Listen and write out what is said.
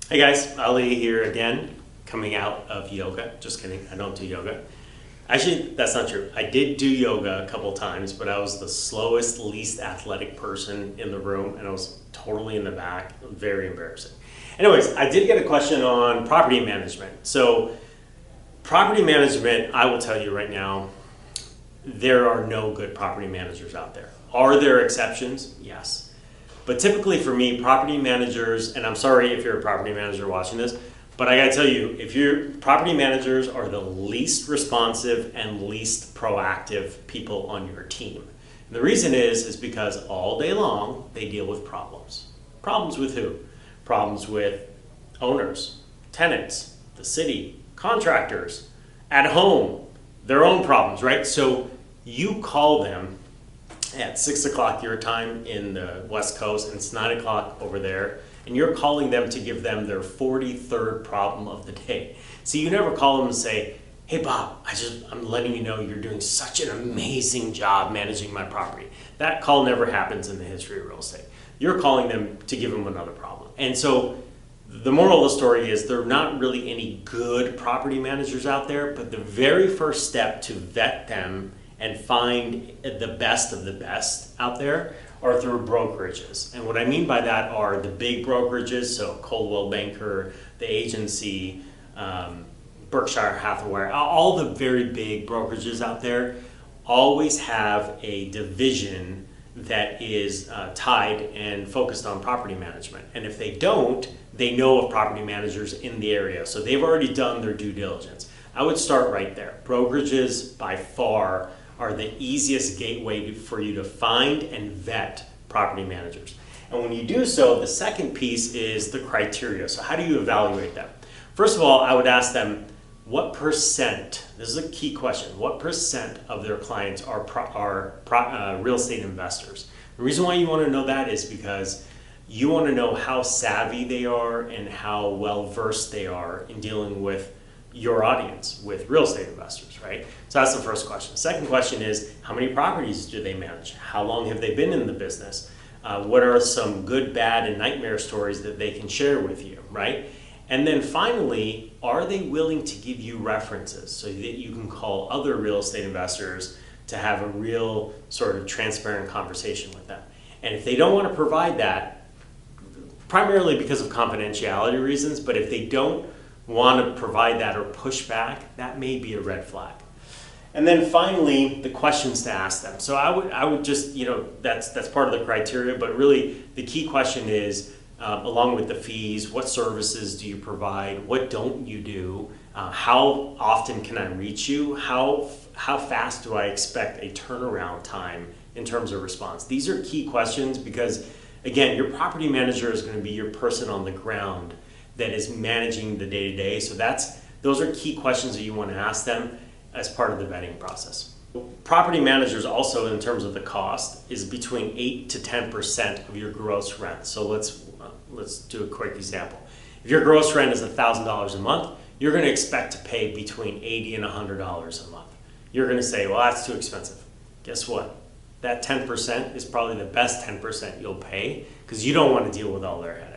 Hey guys, Ali here again, coming out of yoga. Just kidding, I don't do yoga. Actually, that's not true. I did do yoga a couple times, but I was the slowest, least athletic person in the room, and I was totally in the back. Very embarrassing. Anyways, I did get a question on property management. So, property management, I will tell you right now, there are no good property managers out there. Are there exceptions? Yes. But typically for me, property managers, and I'm sorry if you're a property manager watching this, but I gotta tell you, if your property managers are the least responsive and least proactive people on your team. And the reason is because all day long they deal with problems. Problems with who? Problems with owners, tenants, the city, contractors, at home, their own problems, right? So you call them at 6 o'clock your time in the West Coast, and it's 9 o'clock over there, and you're calling them to give them their 43rd problem of the day. So you never call them and say, hey Bob, I'm letting you know you're doing such an amazing job managing my property. That call never happens in the history of real estate. You're calling them to give them another problem. And so the moral of the story is there are not really any good property managers out there, but the very first step to vet them and find the best of the best out there are through brokerages. And what I mean by that are the big brokerages, so Coldwell Banker, the agency, Berkshire Hathaway, all the very big brokerages out there always have a division that is tied and focused on property management. And if they don't, they know of property managers in the area. So they've already done their due diligence. I would start right there. Brokerages by far are the easiest gateway for you to find and vet property managers. And when you do so, the second piece is the criteria. So how do you evaluate them? First of all, I would ask them, what percent, this is a key question, what percent of their clients are real estate investors? The reason why you want to know that is because you want to know how savvy they are and how well versed they are in dealing with your audience, with real estate investors, right? So that's the first question. The second question is, how many properties do they manage? How long have they been in the business? What are some good, bad, and nightmare stories that they can share with you, right? And then finally, are they willing to give you references so that you can call other real estate investors to have a real sort of transparent conversation with them? And if they don't want to provide that, primarily because of confidentiality reasons, but if they don't want to provide that or push back, that may be a red flag. And then finally, the questions to ask them. So I would just, that's part of the criteria, but really the key question is, along with the fees, what services do you provide? What don't you do? How often can I reach you? How fast do I expect a turnaround time in terms of response? These are key questions because, again, your property manager is going to be your person on the ground that is managing the day-to-day. So those are key questions that you want to ask them as part of the vetting process. Property managers also, in terms of the cost, is between 8 to 10% of your gross rent. So let's do a quick example. If your gross rent is $1,000 a month, you're going to expect to pay between $80 and $100 a month. You're going to say, well, that's too expensive. Guess what? That 10% is probably the best 10% you'll pay because you don't want to deal with all their headaches.